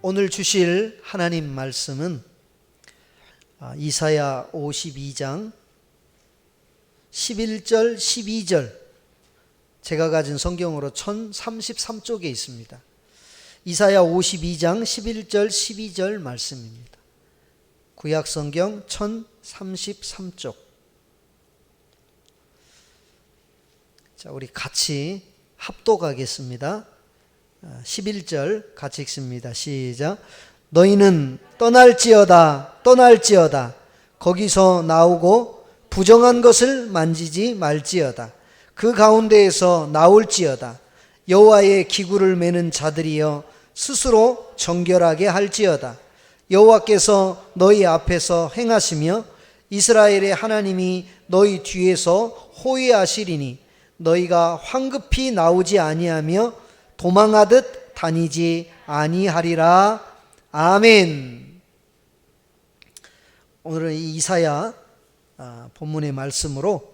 오늘 주실 하나님 말씀은 이사야 52장 11절 12절, 제가 가진 성경으로 1033쪽에 있습니다. 이사야 52장 11절 12절 말씀입니다. 구약 성경 1033쪽. 자, 우리 같이 합독하겠습니다. 11절 같이 읽습니다. 시작. 너희는 떠날지어다 떠날지어다 거기서 나오고 부정한 것을 만지지 말지어다. 그 가운데에서 나올지어다. 여호와의 기구를 매는 자들이여 스스로 정결하게 할지어다. 여호와께서 너희 앞에서 행하시며 이스라엘의 하나님이 너희 뒤에서 호위하시리니 너희가 황급히 나오지 아니하며 도망하듯 다니지 아니하리라. 아멘. 오늘은 이 이사야 본문의 말씀으로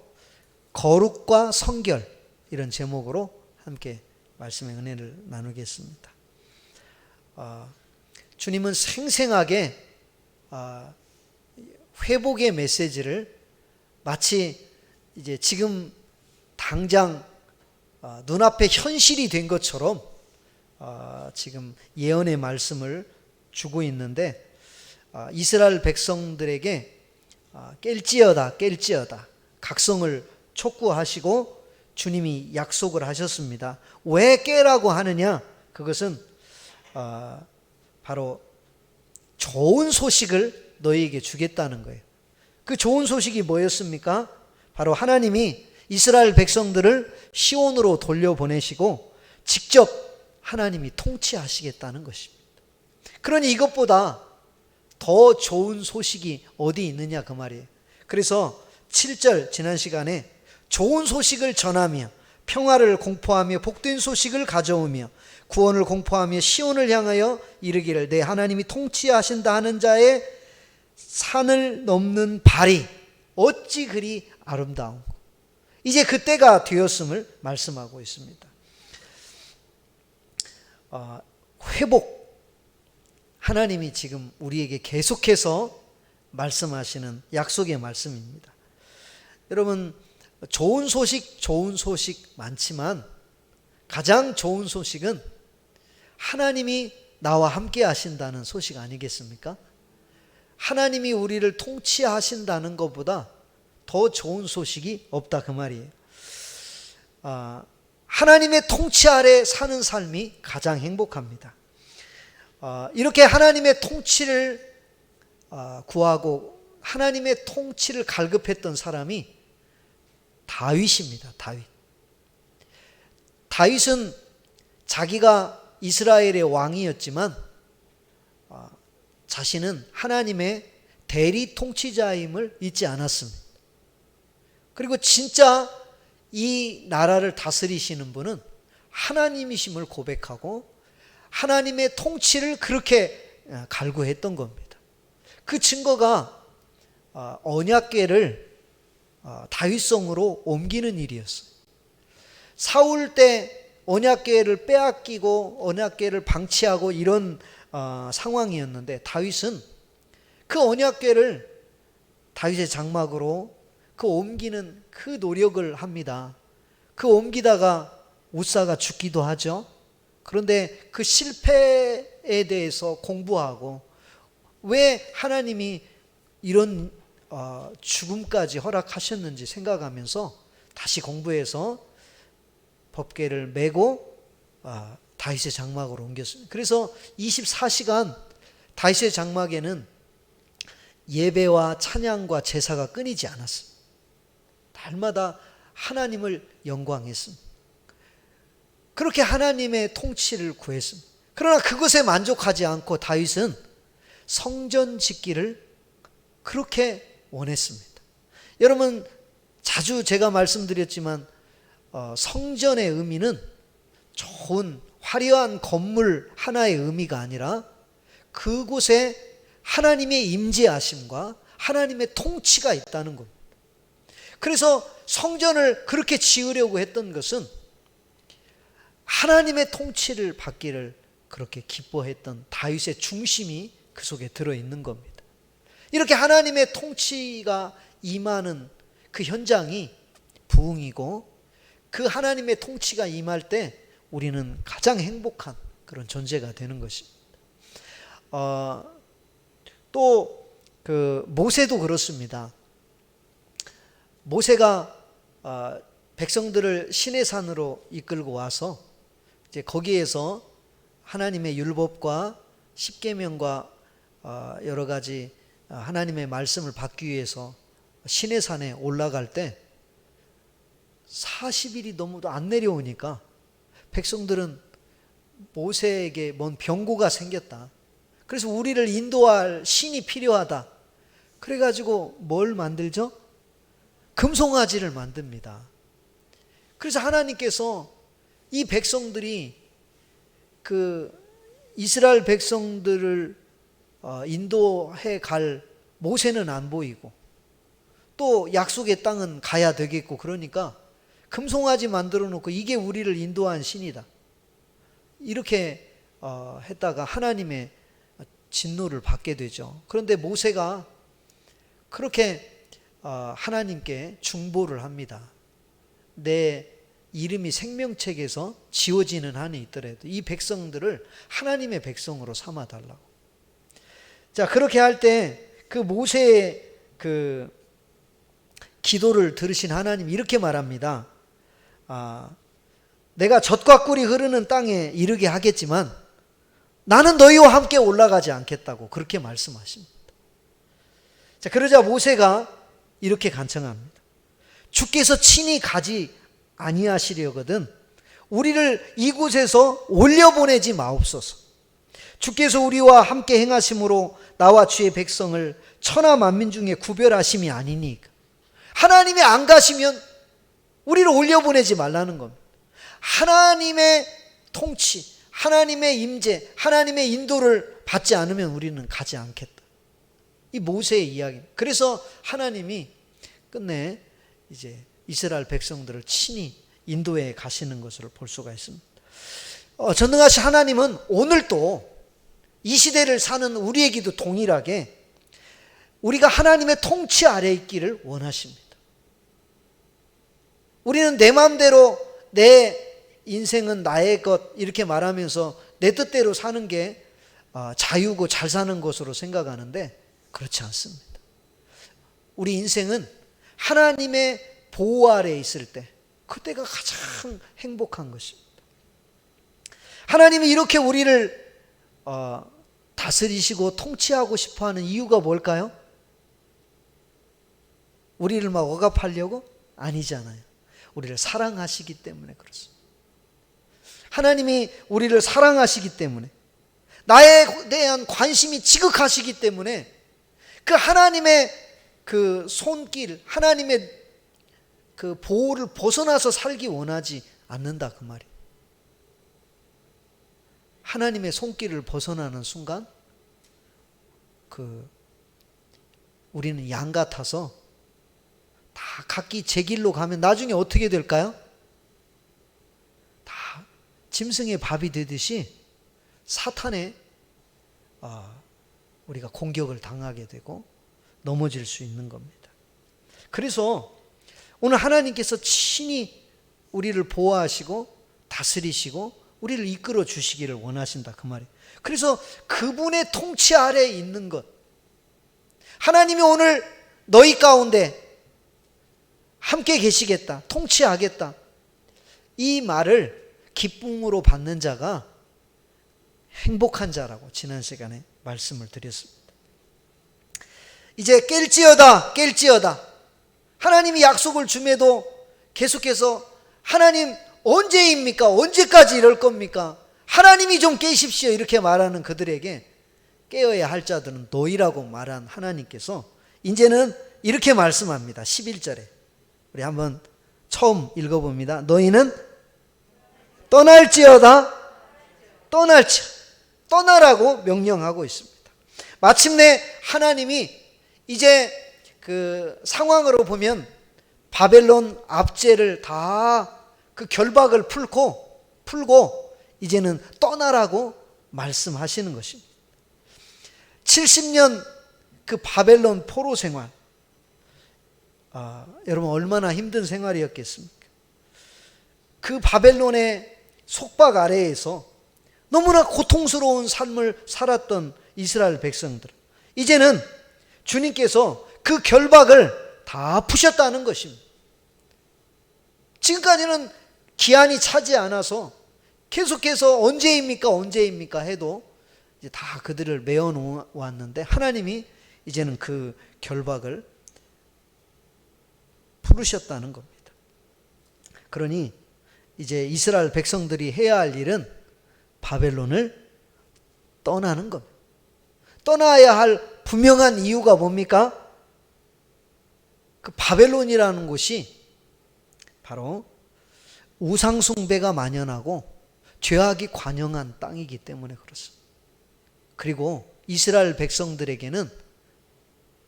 거룩과 성결, 이런 제목으로 함께 말씀의 은혜를 나누겠습니다. 주님은 생생하게 회복의 메시지를 마치 이제 지금 당장 눈앞에 현실이 된 것처럼 지금 예언의 말씀을 주고 있는데, 이스라엘 백성들에게 깰지어다 깰지어다 각성을 촉구하시고 주님이 약속을 하셨습니다. 왜 깨라고 하느냐? 그것은 바로 좋은 소식을 너희에게 주겠다는 거예요. 그 좋은 소식이 뭐였습니까? 바로 하나님이 이스라엘 백성들을 시온으로 돌려보내시고 직접 하나님이 통치하시겠다는 것입니다. 그러니 이것보다 더 좋은 소식이 어디 있느냐 그 말이에요. 그래서 7절 지난 시간에 좋은 소식을 전하며 평화를 공포하며 복된 소식을 가져오며 구원을 공포하며 시온을 향하여 이르기를 내 하나님이 통치하신다 하는 자의 산을 넘는 발이 어찌 그리 아름다운고. 이제 그때가 되었음을 말씀하고 있습니다. 회복, 하나님이 지금 우리에게 계속해서 말씀하시는 약속의 말씀입니다. 여러분, 좋은 소식 많지만 가장 좋은 소식은 하나님이 나와 함께 하신다는 소식 아니겠습니까? 하나님이 우리를 통치하신다는 것보다 더 좋은 소식이 없다 그 말이에요. 하나님의 통치 아래 사는 삶이 가장 행복합니다. 이렇게 하나님의 통치를 구하고 하나님의 통치를 갈급했던 사람이 다윗입니다. 다윗은 자기가 이스라엘의 왕이었지만 자신은 하나님의 대리 통치자임을 잊지 않았습니다. 그리고 진짜 이 나라를 다스리시는 분은 하나님이심을 고백하고 하나님의 통치를 그렇게 갈구했던 겁니다. 그 증거가 언약궤를 다윗성으로 옮기는 일이었어요. 사울 때 언약궤를 빼앗기고 언약궤를 방치하고 이런 상황이었는데 다윗은 그 언약궤를 다윗의 장막으로 그 옮기는 그 노력을 합니다. 그 옮기다가 우사가 죽기도 하죠. 그런데 그 실패에 대해서 공부하고 왜 하나님이 이런 죽음까지 허락하셨는지 생각하면서 다시 공부해서 법궤를 메고 다윗의 장막으로 옮겼습니다. 그래서 24시간 다윗의 장막에는 예배와 찬양과 제사가 끊이지 않았습니다. 날마다 하나님을 영광했습니다. 그렇게 하나님의 통치를 구했습니다. 그러나 그것에 만족하지 않고 다윗은 성전 짓기를 그렇게 원했습니다. 여러분, 자주 제가 말씀드렸지만 성전의 의미는 좋은 화려한 건물 하나의 의미가 아니라 그곳에 하나님의 임재하심과 하나님의 통치가 있다는 겁니다. 그래서 성전을 그렇게 지으려고 했던 것은 하나님의 통치를 받기를 그렇게 기뻐했던 다윗의 중심이 그 속에 들어있는 겁니다. 이렇게 하나님의 통치가 임하는 그 현장이 부흥이고, 그 하나님의 통치가 임할 때 우리는 가장 행복한 그런 존재가 되는 것입니다. 또 그 모세도 그렇습니다. 모세가 백성들을 시내산으로 이끌고 와서 이제 거기에서 하나님의 율법과 십계명과 여러 가지 하나님의 말씀을 받기 위해서 시내산에 올라갈 때 40일이 넘어도 안 내려오니까 백성들은 모세에게 뭔 병고가 생겼다. 그래서 우리를 인도할 신이 필요하다. 그래가지고 뭘 만들죠? 금송아지를 만듭니다. 그래서 하나님께서 이 백성들이 그 이스라엘 백성들을 인도해 갈 모세는 안 보이고, 또 약속의 땅은 가야 되겠고, 그러니까 금송아지 만들어 놓고 이게 우리를 인도한 신이다. 이렇게 했다가 하나님의 진노를 받게 되죠. 그런데 모세가 그렇게 하나님께 중보를 합니다. 내 이름이 생명책에서 지워지는 한이 있더라도 이 백성들을 하나님의 백성으로 삼아 달라고. 자, 그렇게 할 때 그 모세의 그 기도를 들으신 하나님이 이렇게 말합니다. 내가 젖과 꿀이 흐르는 땅에 이르게 하겠지만 나는 너희와 함께 올라가지 않겠다고 그렇게 말씀하십니다. 자, 그러자 모세가 이렇게 간청합니다. 주께서 친히 가지 아니하시려거든 우리를 이곳에서 올려보내지 마옵소서. 주께서 우리와 함께 행하심으로 나와 주의 백성을 천하 만민 중에 구별하심이 아니니까. 하나님이 안 가시면 우리를 올려보내지 말라는 겁니다. 하나님의 통치, 하나님의 임재, 하나님의 인도를 받지 않으면 우리는 가지 않겠다. 이 모세의 이야기. 그래서 하나님이 끝내 이제 이스라엘 백성들을 친히 인도해 가시는 것을 볼 수가 있습니다. 전능하신 하나님은 오늘도 이 시대를 사는 우리에게도 동일하게 우리가 하나님의 통치 아래에 있기를 원하십니다. 우리는 내 마음대로 내 인생은 나의 것 이렇게 말하면서 내 뜻대로 사는 게 자유고 잘 사는 것으로 생각하는데 그렇지 않습니다. 우리 인생은 하나님의 보호 아래에 있을 때 그때가 가장 행복한 것입니다. 하나님이 이렇게 우리를 다스리시고 통치하고 싶어하는 이유가 뭘까요? 우리를 막 억압하려고? 아니잖아요. 우리를 사랑하시기 때문에 그렇습니다. 하나님이 우리를 사랑하시기 때문에, 나에 대한 관심이 지극하시기 때문에 그 하나님의 그 손길, 하나님의 그 보호를 벗어나서 살기 원하지 않는다 그 말이에요. 하나님의 손길을 벗어나는 순간 우리는 양 같아서 다 각기 제 길로 가면 나중에 어떻게 될까요? 다 짐승의 밥이 되듯이 사탄의 우리가 공격을 당하게 되고 넘어질 수 있는 겁니다. 그래서 오늘 하나님께서 친히 우리를 보호하시고 다스리시고 우리를 이끌어 주시기를 원하신다 그 말이에요. 그래서 그분의 통치 아래에 있는 것, 하나님이 오늘 너희 가운데 함께 계시겠다, 통치하겠다, 이 말을 기쁨으로 받는 자가 행복한 자라고 지난 시간에 말씀을 드렸습니다. 이제 깰지어다 하나님이 약속을 줌에도 계속해서 하나님 언제입니까? 언제까지 이럴 겁니까? 하나님이 좀 깨십시오 이렇게 말하는 그들에게 깨어야 할 자들은 너희라고 말한 하나님께서 이제는 이렇게 말씀합니다. 11절에 우리 한번 처음 읽어봅니다. 너희는 떠나라고 명령하고 있습니다. 마침내 하나님이 이제 그 상황으로 보면 바벨론 압제를 다 그 결박을 풀고 이제는 떠나라고 말씀하시는 것입니다. 70년 그 바벨론 포로 생활, 여러분 얼마나 힘든 생활이었겠습니까? 그 바벨론의 속박 아래에서 너무나 고통스러운 삶을 살았던 이스라엘 백성들, 이제는 주님께서 그 결박을 다 푸셨다는 것입니다. 지금까지는 기한이 차지 않아서 계속해서 언제입니까 해도 이제 다 그들을 메어 놓았는데, 하나님이 이제는 그 결박을 풀으셨다는 겁니다. 그러니 이제 이스라엘 백성들이 해야 할 일은 바벨론을 떠나는 겁니다. 떠나야 할 분명한 이유가 뭡니까? 그 바벨론이라는 곳이 바로 우상숭배가 만연하고 죄악이 관영한 땅이기 때문에 그렇습니다. 그리고 이스라엘 백성들에게는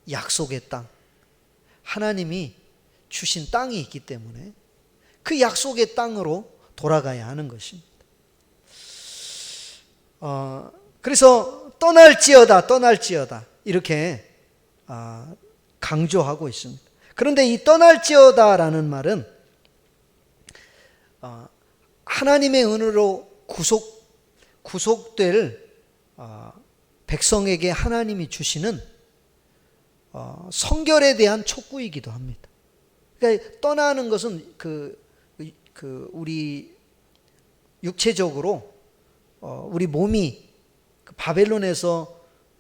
약속의 땅, 하나님이 주신 땅이 있기 때문에 그 약속의 땅으로 돌아가야 하는 것입니다. 그래서 떠날지어다 이렇게 강조하고 있습니다. 그런데 이 떠날지어다라는 말은 하나님의 은혜로 구속될 백성에게 하나님이 주시는 성결에 대한 촉구이기도 합니다. 그러니까 떠나는 것은 우리 육체적으로 우리 몸이 바벨론에서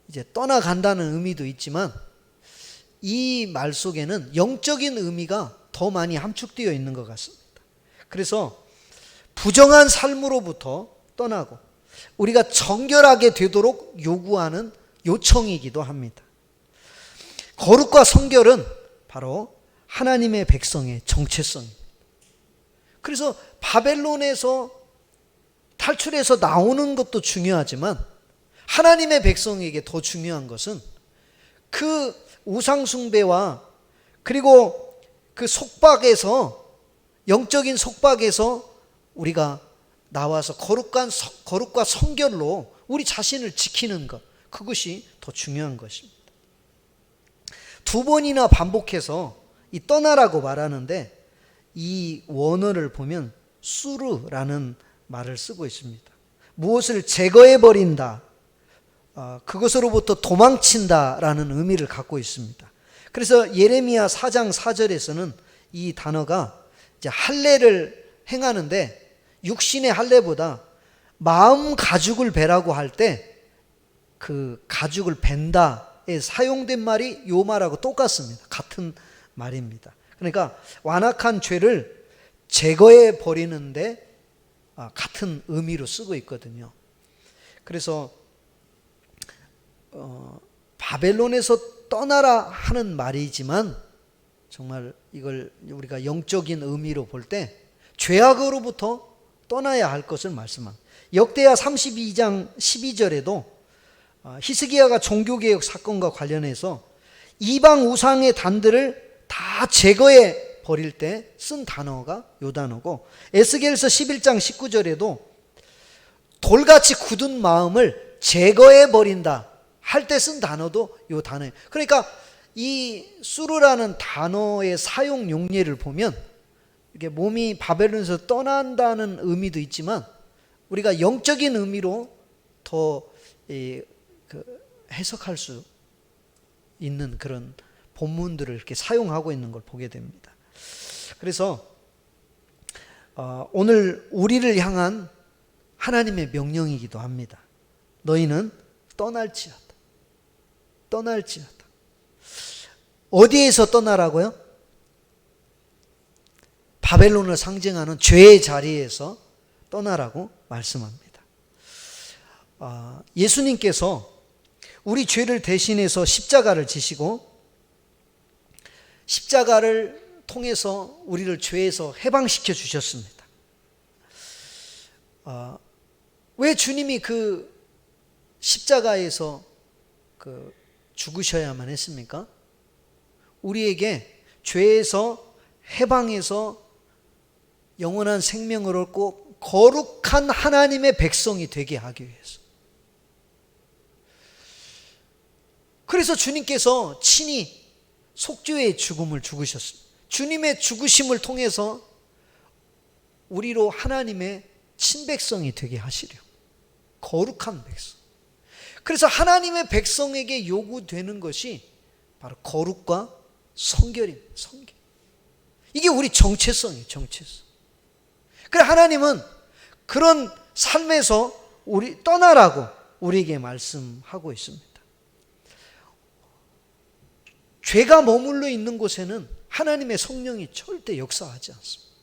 이제 떠나간다는 의미도 있지만, 이 말 속에는 영적인 의미가 더 많이 함축되어 있는 것 같습니다. 그래서 부정한 삶으로부터 떠나고 우리가 정결하게 되도록 요구하는 요청이기도 합니다. 거룩과 성결은 바로 하나님의 백성의 정체성입니다. 그래서 바벨론에서 탈출해서 나오는 것도 중요하지만, 하나님의 백성에게 더 중요한 것은 그 우상숭배와 그리고 그 속박에서, 영적인 속박에서 우리가 나와서 거룩과 성결로 우리 자신을 지키는 것, 그것이 더 중요한 것입니다. 두 번이나 반복해서 이 떠나라고 말하는데, 이 원어를 보면 수르라는 말을 쓰고 있습니다. 무엇을 제거해버린다, 그것으로부터 도망친다라는 의미를 갖고 있습니다. 그래서 예레미야 4장 4절에서는 이 단어가 이제 할례를 행하는데, 육신의 할례보다 마음 가죽을 베라고 할 때 그 가죽을 벤다에 사용된 말이 요 말하고 똑같습니다. 같은 말입니다. 그러니까 완악한 죄를 제거해 버리는데 같은 의미로 쓰고 있거든요. 그래서 바벨론에서 떠나라 하는 말이지만, 정말 이걸 우리가 영적인 의미로 볼 때 죄악으로부터 떠나야 할 것을 말씀합니다. 역대하 32장 12절에도 히스기야가 종교개혁 사건과 관련해서 이방 우상의 단들을 다 제거해 버릴 때 쓴 단어가 요 단어고, 에스겔서 11장 19절에도 돌같이 굳은 마음을 제거해 버린다 할 때 쓴 단어도 요 단어예요. 그러니까 이 수르라는 단어의 사용 용례를 보면 이게 몸이 바벨론에서 떠난다는 의미도 있지만, 우리가 영적인 의미로 더 해석할 수 있는 그런 본문들을 이렇게 사용하고 있는 걸 보게 됩니다. 그래서 오늘 우리를 향한 하나님의 명령이기도 합니다. 너희는 떠날지어다. 어디에서 떠나라고요? 바벨론을 상징하는 죄의 자리에서 떠나라고 말씀합니다. 예수님께서 우리 죄를 대신해서 십자가를 지시고, 십자가를 통해서 우리를 죄에서 해방시켜 주셨습니다. 왜 주님이 그 십자가에서 죽으셔야만 했습니까? 우리에게 죄에서 해방해서 영원한 생명을 얻고 거룩한 하나님의 백성이 되게 하기 위해서. 그래서 주님께서 친히 속죄의 죽음을 죽으셨습니다. 주님의 죽으심을 통해서 우리로 하나님의 친백성이 되게 하시려. 거룩한 백성. 그래서 하나님의 백성에게 요구되는 것이 바로 거룩과 성결입니다. 성결. 이게 우리 정체성이에요. 정체성. 그래 하나님은 그런 삶에서 우리 떠나라고 우리에게 말씀하고 있습니다. 죄가 머물러 있는 곳에는 하나님의 성령이 절대 역사하지 않습니다.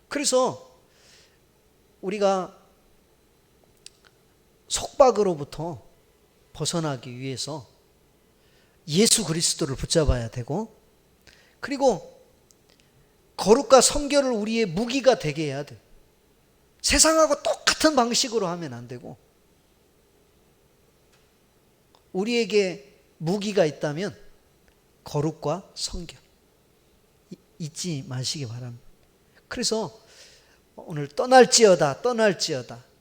그래서 우리가 속박으로부터 벗어나기 위해서 예수 그리스도를 붙잡아야 되고, 그리고 거룩과 성결을 우리의 무기가 되게 해야 돼요. 세상하고 똑같은 방식으로 하면 안 되고, 우리에게 무기가 있다면 거룩과 성결 잊지 마시기 바랍니다. 그래서 오늘 떠날지어다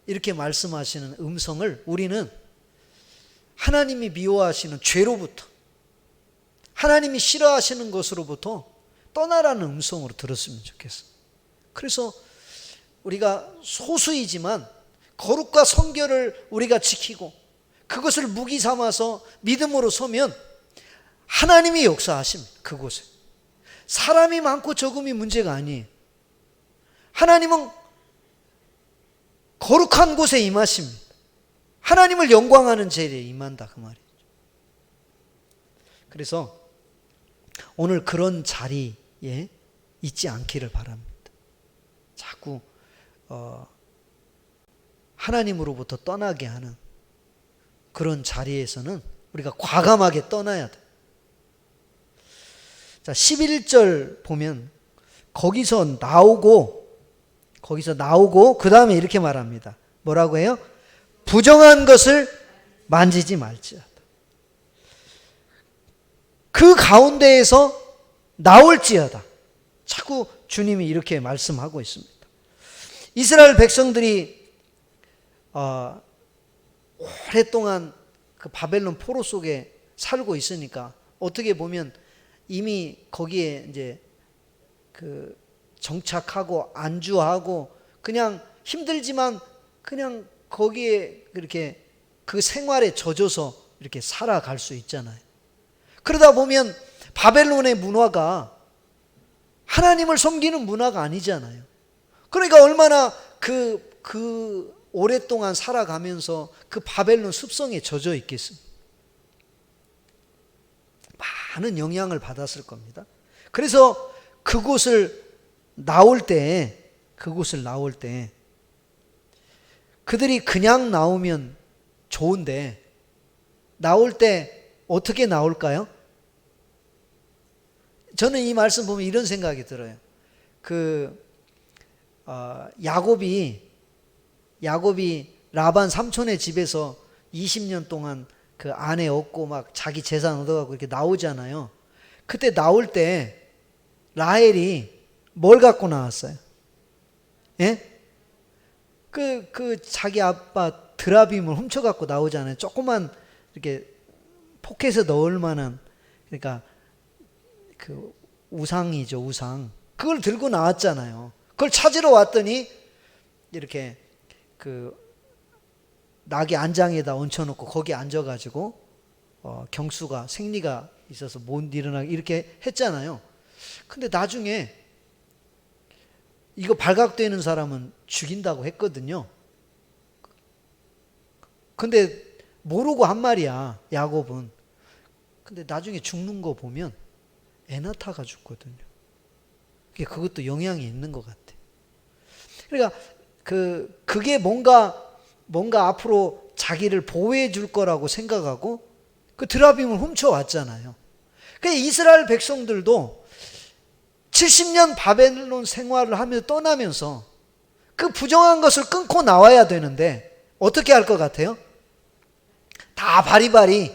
이렇게 말씀하시는 음성을 우리는 하나님이 미워하시는 죄로부터, 하나님이 싫어하시는 것으로부터 떠나라는 음성으로 들었으면 좋겠어요. 그래서 우리가 소수이지만 거룩과 성결을 우리가 지키고 그것을 무기 삼아서 믿음으로 서면 하나님이 역사하십니다. 그곳에 사람이 많고 적음이 문제가 아니에요. 하나님은 거룩한 곳에 임하십니다. 하나님을 영광하는 자리에 임한다 그 말이죠. 그래서 오늘 그런 자리에 있지 않기를 바랍니다. 자꾸 하나님으로부터 떠나게 하는 그런 자리에서는 우리가 과감하게 떠나야 돼. 자, 11절 보면 거기서 나오고 그 다음에 이렇게 말합니다. 뭐라고 해요? 부정한 것을 만지지 말지어다. 그 가운데에서 나올지어다. 자꾸 주님이 이렇게 말씀하고 있습니다. 이스라엘 백성들이 오랫동안 그 바벨론 포로 속에 살고 있으니까 어떻게 보면 이미 거기에 이제 그 정착하고 안주하고 그냥 힘들지만 그냥 거기에 그렇게 그 생활에 젖어서 이렇게 살아갈 수 있잖아요. 그러다 보면 바벨론의 문화가 하나님을 섬기는 문화가 아니잖아요. 그러니까 얼마나 그 오랫동안 살아가면서 그 바벨론 습성에 젖어 있겠습니까? 많은 영향을 받았을 겁니다. 그래서 그곳을 나올 때 그들이 그냥 나오면 좋은데 나올 때 어떻게 나올까요? 저는 이 말씀 보면 이런 생각이 들어요. 야곱이 라반 삼촌의 집에서 20년 동안 그 아내 얻고 막 자기 재산 얻어가고 이렇게 나오잖아요. 그때 나올 때 라헬이 뭘 갖고 나왔어요? 예? 그 자기 아빠 드라빔을 훔쳐 갖고 나오잖아요. 조그만 이렇게 포켓에 넣을 만한, 그러니까 그 우상이죠, 우상. 그걸 들고 나왔잖아요. 그걸 찾으러 왔더니 이렇게 그 낙이 안장에다 얹혀놓고 거기 앉아가지고 경수가 생리가 있어서 못 일어나게 이렇게 했잖아요. 근데 나중에 이거 발각되는 사람은 죽인다고 했거든요. 근데 모르고 한 말이야, 야곱은. 근데 나중에 죽는 거 보면 애 낳다가 죽거든요. 그것도 영향이 있는 것 같아. 그러니까 그게 뭔가 앞으로 자기를 보호해 줄 거라고 생각하고 그 드라빔을 훔쳐왔잖아요. 그러니까 이스라엘 백성들도 70년 바벨론 생활을 하며 떠나면서 그 부정한 것을 끊고 나와야 되는데 어떻게 할 것 같아요? 다 바리바리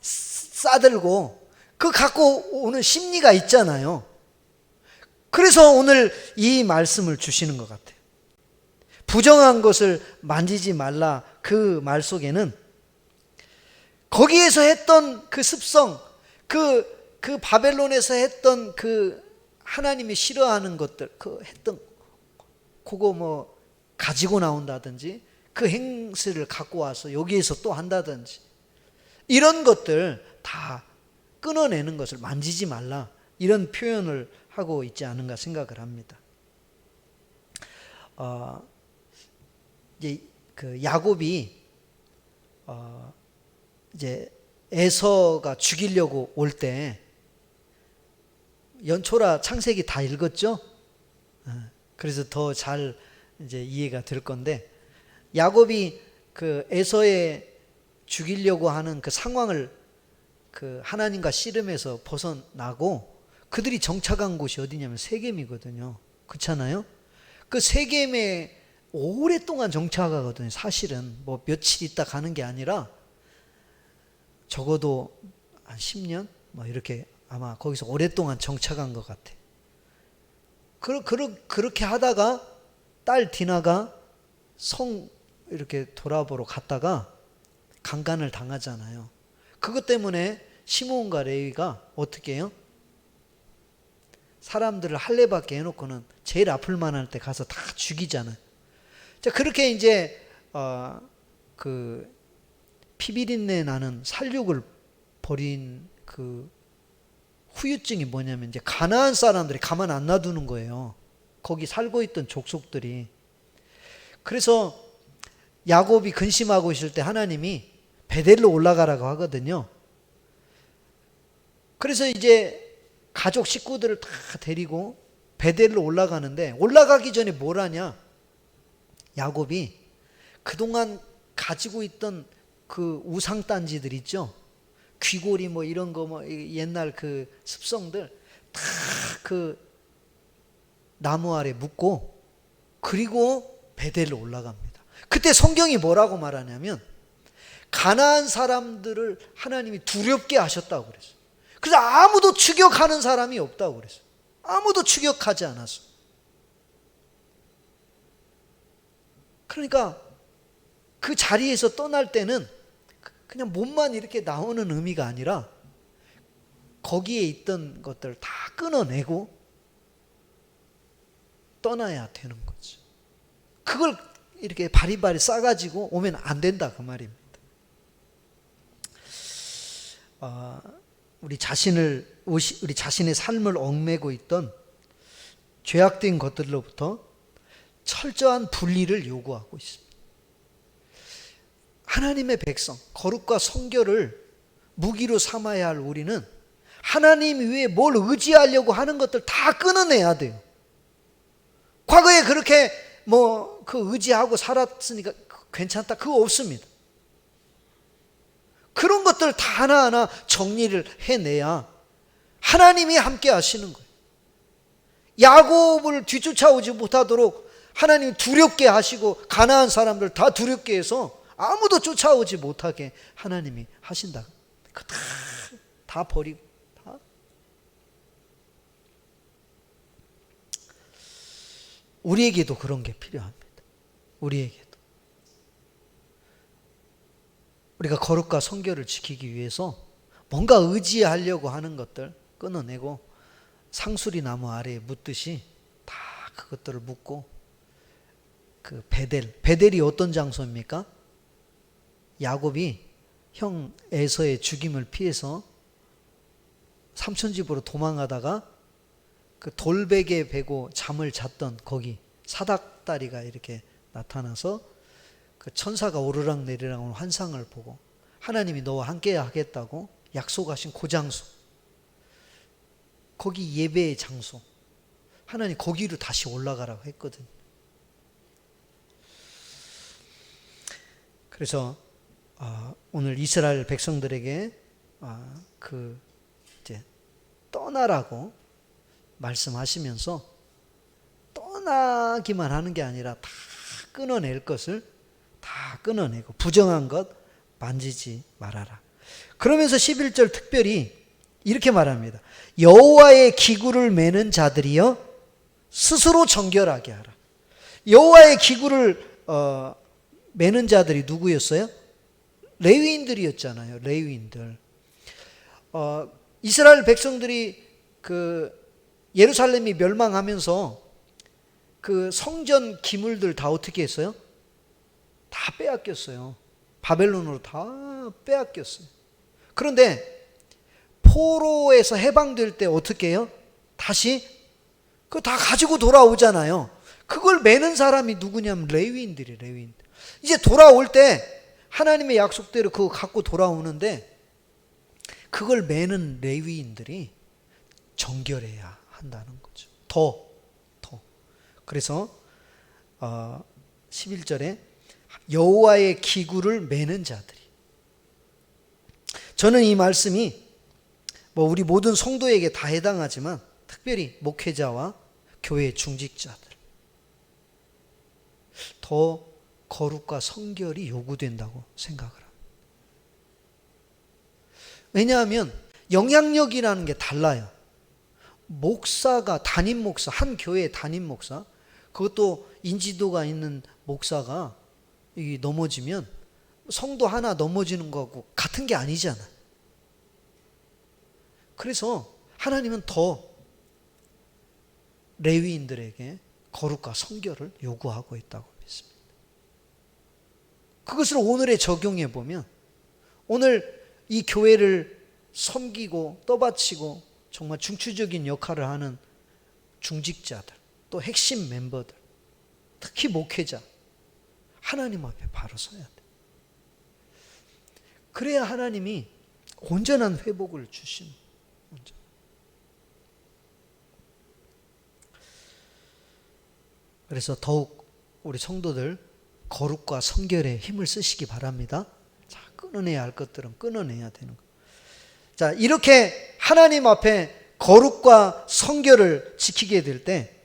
싸들고 그 갖고 오는 심리가 있잖아요. 그래서 오늘 이 말씀을 주시는 것 같아요. 부정한 것을 만지지 말라 그 말 속에는 거기에서 했던 그 습성, 그 바벨론에서 했던 그 하나님이 싫어하는 것들, 그 했던 그거 뭐 가지고 나온다든지 그 행실을 갖고 와서 여기에서 또 한다든지 이런 것들 다 끊어내는 것을 만지지 말라, 이런 표현을 하고 있지 않은가 생각을 합니다. 이제 그 야곱이 이제 에서가 죽이려고 올 때, 연초라 창세기 다 읽었죠? 그래서 더 잘 이제 이해가 될 건데, 야곱이 그 에서의 죽이려고 하는 그 상황을 그 하나님과 씨름해서 벗어나고 그들이 정착한 곳이 어디냐면 세겜이거든요. 그렇잖아요? 그 세겜에 오랫동안 정착하거든요. 사실은 뭐 며칠 있다 가는 게 아니라 적어도 한 10년 뭐 이렇게 아마 거기서 오랫동안 정착한 것 같아. 그렇게 하다가 딸 디나가 성 이렇게 돌아보러 갔다가 강간을 당하잖아요. 그것 때문에 시므온과 레위가 어떻게 해요? 사람들을 할례받게 해놓고는 제일 아플 만할 때 가서 다 죽이잖아요. 자, 그렇게 이제 그 피비린내 나는 살육을 벌인 그 후유증이 뭐냐면 이제 가나안 사람들이 가만 안 놔두는 거예요. 거기 살고 있던 족속들이. 그래서 야곱이 근심하고 있을 때 하나님이 베델로 올라가라고 하거든요. 그래서 이제 가족 식구들을 다 데리고 베델로 올라가는데, 올라가기 전에 뭘 하냐? 야곱이 그동안 가지고 있던 그 우상단지들 있죠? 귀고리 뭐 이런 거 뭐 옛날 그 습성들 다 그 나무 아래 묻고, 그리고 베델로 올라갑니다. 그때 성경이 뭐라고 말하냐면 가나안 사람들을 하나님이 두렵게 하셨다고 그랬어요. 그래서 아무도 추격하는 사람이 없다고 그랬어요. 아무도 추격하지 않았어요. 그러니까 그 자리에서 떠날 때는 그냥 몸만 이렇게 나오는 의미가 아니라 거기에 있던 것들을 다 끊어내고 떠나야 되는 거죠. 그걸 이렇게 바리바리 싸가지고 오면 안 된다, 그 말입니다. 우리 자신의 삶을 얽매고 있던 죄악된 것들로부터 철저한 분리를 요구하고 있습니다. 하나님의 백성, 거룩과 성결을 무기로 삼아야 할 우리는 하나님 위에 뭘 의지하려고 하는 것들 다 끊어내야 돼요. 과거에 그렇게 뭐 그 의지하고 살았으니까 괜찮다, 그거 없습니다. 그런 것들 다 하나하나 정리를 해내야 하나님이 함께 하시는 거예요. 야곱을 뒤쫓아오지 못하도록 하나님이 두렵게 하시고 가나안 사람들 다 두렵게 해서 아무도 쫓아오지 못하게 하나님이 하신다. 그거 다 버리고 다. 우리에게도 그런 게 필요합니다. 우리에게도. 우리가 거룩과 성결을 지키기 위해서 뭔가 의지하려고 하는 것들 끊어내고 상수리 나무 아래에 묻듯이 다 그것들을 묻고, 그 베델이 어떤 장소입니까? 야곱이 형 에서의 죽임을 피해서 삼촌 집으로 도망가다가 그 돌베개 베고 잠을 잤던 거기 사닥다리가 이렇게 나타나서 그 천사가 오르락 내리락 오는 환상을 보고 하나님이 너와 함께 하겠다고 약속하신 그 장소, 거기 예배의 장소, 하나님 거기로 다시 올라가라고 했거든요. 그래서 오늘 이스라엘 백성들에게 그 이제 떠나라고 말씀하시면서 떠나기만 하는 게 아니라 다 끊어낼 것을 다 끊어내고 부정한 것 만지지 말아라. 그러면서 11절 특별히 이렇게 말합니다. 여호와의 기구를 매는 자들이여 스스로 정결하게 하라. 여호와의 기구를 매는 자들이 누구였어요? 레위인들이었잖아요. 레위인들. 이스라엘 백성들이 그 예루살렘이 멸망하면서 그 성전 기물들 다 어떻게 했어요? 다 빼앗겼어요. 바벨론으로 다 빼앗겼어요. 그런데 포로에서 해방될 때 어떻게 해요? 다시 그거 다 가지고 돌아오잖아요. 그걸 매는 사람이 누구냐면 레위인들이, 레위인들. 이제 돌아올 때 하나님의 약속대로 그거 갖고 돌아오는데 그걸 매는 레위인들이 정결해야 한다는 거죠. 더. 그래서 11절에 여호와의 기구를 매는 자들이. 저는 이 말씀이 우리 모든 성도에게 다 해당하지만 특별히 목회자와 교회 중직자들 더 거룩과 성결이 요구된다고 생각을 합니다. 왜냐하면 영향력이라는 게 달라요. 목사가, 담임 목사, 한 교회의 담임 목사, 그것도 인지도가 있는 목사가 넘어지면 성도 하나 넘어지는 거하고 같은 게 아니잖아요. 그래서 하나님은 더 레위인들에게 거룩과 성결을 요구하고 있다고 믿습니다. 그것을 오늘에 적용해 보면 오늘 이 교회를 섬기고 떠받치고 정말 중추적인 역할을 하는 중직자들, 또 핵심 멤버들, 특히 목회자, 하나님 앞에 바로 서야 돼. 그래야 하나님이 온전한 회복을 주시는. 그래서 더욱 우리 성도들 거룩과 성결에 힘을 쓰시기 바랍니다. 자, 끊어내야 할 것들은 끊어내야 되는 거. 자, 이렇게 하나님 앞에 거룩과 성결을 지키게 될 때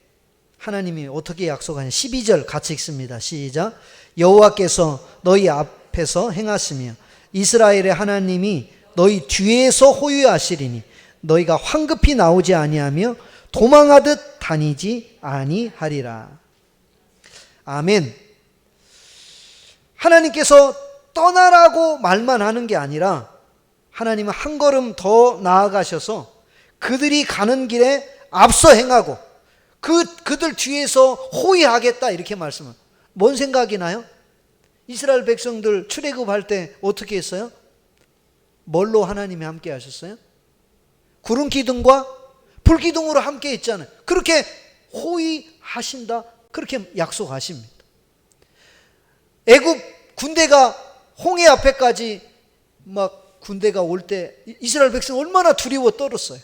하나님이 어떻게 약속하냐. 12절 같이 읽습니다. 시작. 여호와께서 너희 앞에서 행하시며 이스라엘의 하나님이 너희 뒤에서 호위하시리니 너희가 황급히 나오지 아니하며 도망하듯 다니지 아니하리라. 아멘. 하나님께서 떠나라고 말만 하는 게 아니라 하나님은 한 걸음 더 나아가셔서 그들이 가는 길에 앞서 행하고 그들 뒤에서 호위하겠다 이렇게 말씀을. 뭔 생각이 나요? 이스라엘 백성들 출애굽할 때 어떻게 했어요? 뭘로 하나님이 함께 하셨어요? 구름 기둥과 불 기둥으로 함께 했잖아요. 그렇게 호위하신다 그렇게 약속하십니다. 애굽 군대가 홍해 앞에까지 막 군대가 올 때 이스라엘 백성 얼마나 두려워 떨었어요.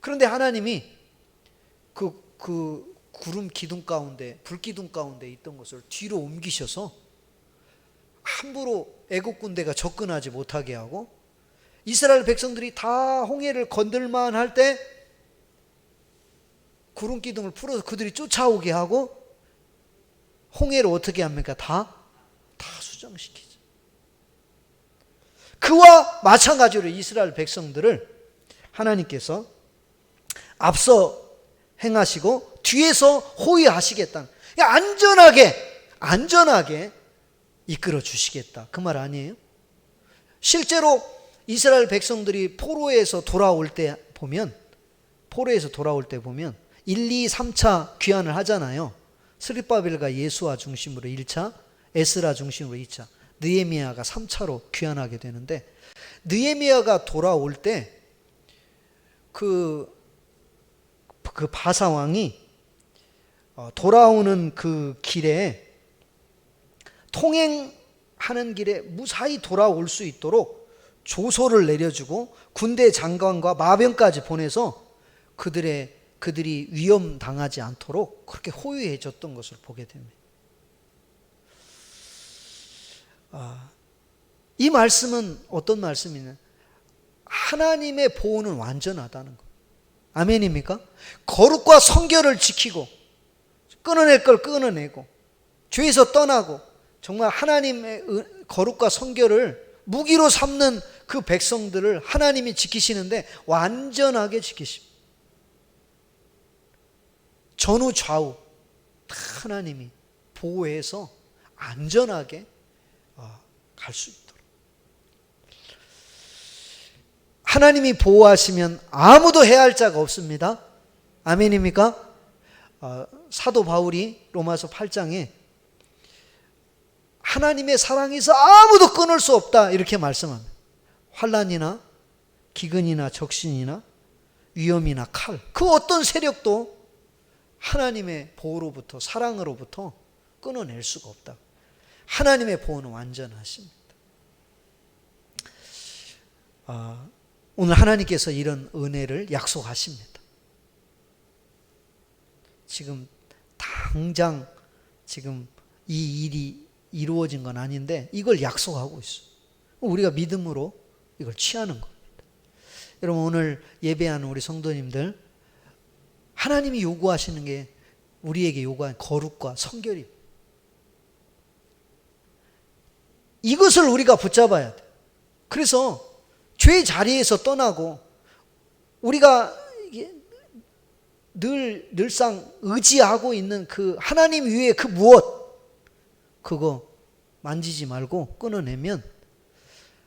그런데 하나님이 그 구름 기둥 가운데 불 기둥 가운데 있던 것을 뒤로 옮기셔서 함부로 애국 군대가 접근하지 못하게 하고 이스라엘 백성들이 다 홍해를 건들만 할 때 구름 기둥을 풀어서 그들이 쫓아오게 하고 홍해를 어떻게 합니까? 다 수정시키죠. 그와 마찬가지로 이스라엘 백성들을 하나님께서 앞서 행하시고 뒤에서 호위하시겠다. 안전하게 이끌어 주시겠다. 그 말 아니에요? 실제로 이스라엘 백성들이 포로에서 돌아올 때 보면 1, 2, 3차 귀환을 하잖아요. 스룹바벨과 예수와 중심으로 1차, 에스라 중심으로 2차, 느헤미야가 3차로 귀환하게 되는데 느헤미야가 돌아올 때 그 바사왕이 돌아오는 그 길에 통행하는 길에 무사히 돌아올 수 있도록 조소를 내려주고 군대 장관과 마병까지 보내서 그들이 위험 당하지 않도록 그렇게 호위해 줬던 것을 보게 됩니다. 이 말씀은 어떤 말씀이냐? 하나님의 보호는 완전하다는 것. 아멘입니까? 거룩과 성결을 지키고 끊어낼 걸 끊어내고 죄에서 떠나고 정말 하나님의 거룩과 성결을 무기로 삼는 그 백성들을 하나님이 지키시는데 완전하게 지키십니다. 전후 좌우 다 하나님이 보호해서 안전하게 갈 수 있도록. 하나님이 보호하시면 아무도 해할 자가 없습니다. 아멘입니까? 사도 바울이 로마서 8장에 하나님의 사랑에서 아무도 끊을 수 없다 이렇게 말씀합니다. 환난이나 기근이나 적신이나 위험이나 칼, 그 어떤 세력도 하나님의 보호로부터, 사랑으로부터 끊어낼 수가 없다. 하나님의 보호는 완전하십니다. 오늘 하나님께서 이런 은혜를 약속하십니다. 지금 당장 지금 이 일이 이루어진 건 아닌데 이걸 약속하고 있어요. 우리가 믿음으로 이걸 취하는 겁니다. 여러분, 오늘 예배하는 우리 성도님들, 하나님이 요구하시는 게 우리에게 요구한 거룩과 성결입니다. 이것을 우리가 붙잡아야 돼. 그래서 죄의 자리에서 떠나고 우리가 늘상 의지하고 있는 그 하나님 위에 그 무엇, 그거 만지지 말고 끊어내면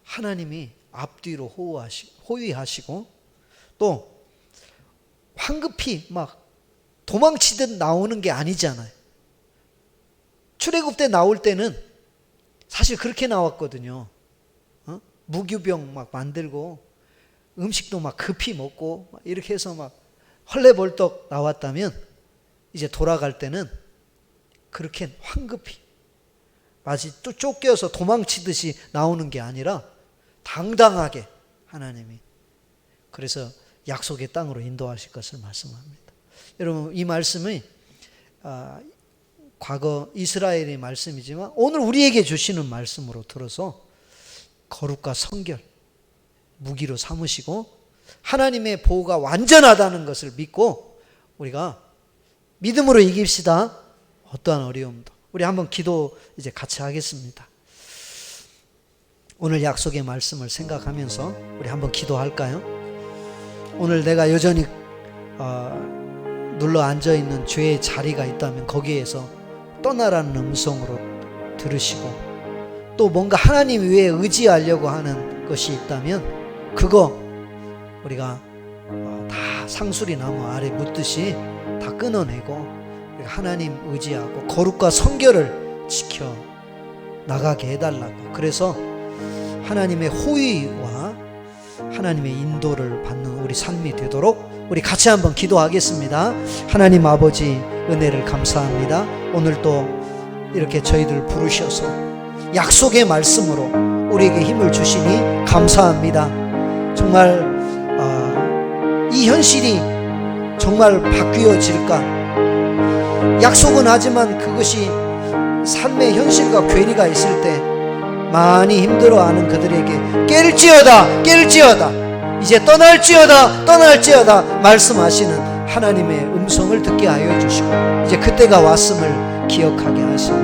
하나님이 앞뒤로 호위하시고 또 황급히 막 도망치듯 나오는 게 아니잖아요. 출애굽 때 나올 때는 사실 그렇게 나왔거든요. 무교병 막 만들고 음식도 막 급히 먹고 막 이렇게 해서 막 헐레벌떡 나왔다면 이제 돌아갈 때는 그렇게 황급히 마치 또 쫓겨서 도망치듯이 나오는 게 아니라 당당하게 하나님이 그래서 약속의 땅으로 인도하실 것을 말씀합니다. 여러분, 이 말씀이 과거 이스라엘의 말씀이지만 오늘 우리에게 주시는 말씀으로 들어서 거룩과 성결 무기로 삼으시고 하나님의 보호가 완전하다는 것을 믿고 우리가 믿음으로 이깁시다. 어떠한 어려움도. 우리 한번 기도 이제 같이 하겠습니다. 오늘 약속의 말씀을 생각하면서 우리 한번 기도할까요? 오늘 내가 여전히 눌러 앉아있는 죄의 자리가 있다면 거기에서 떠나라는 음성으로 들으시고 또 뭔가 하나님 위에 의지하려고 하는 것이 있다면 그거 우리가 다 상수리 나무 아래 묻듯이 다 끊어내고 우리가 하나님 의지하고 거룩과 성결을 지켜 나가게 해달라고. 그래서 하나님의 호의와 하나님의 인도를 받는 우리 삶이 되도록 우리 같이 한번 기도하겠습니다. 하나님 아버지, 은혜를 감사합니다. 오늘 또 이렇게 저희들 부르셔서 약속의 말씀으로 우리에게 힘을 주시니 감사합니다. 정말 이 현실이 정말 바뀌어질까? 약속은 하지만 그것이 삶의 현실과 괴리가 있을 때 많이 힘들어하는 그들에게 깰지어다 이제 떠날지어다 말씀하시는 하나님의 음성을 듣게 하여 주시고 이제 그때가 왔음을 기억하게 하시고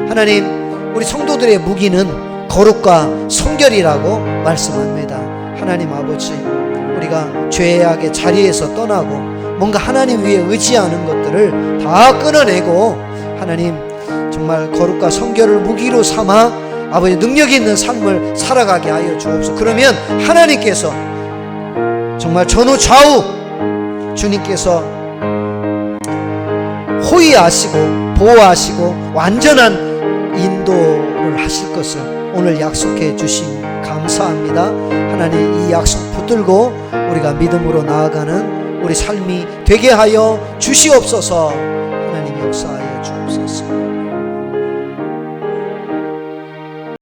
하나님, 우리 성도들의 무기는 거룩과 성결이라고 말씀합니다. 하나님 아버지, 우리가 죄악의 자리에서 떠나고 뭔가 하나님 위에 의지하는 것들을 다 끊어내고 하나님 정말 거룩과 성결을 무기로 삼아 아버지 능력 있는 삶을 살아가게 하여 주옵소서. 그러면 하나님께서 정말 전후 좌우 주님께서 호위하시고 보호하시고 완전한 인도를 하실 것을 오늘 약속해 주심 감사합니다. 하나님, 이 약속 붙들고 우리가 믿음으로 나아가는 우리 삶이 되게 하여 주시옵소서. 하나님 역사하여 주옵소서.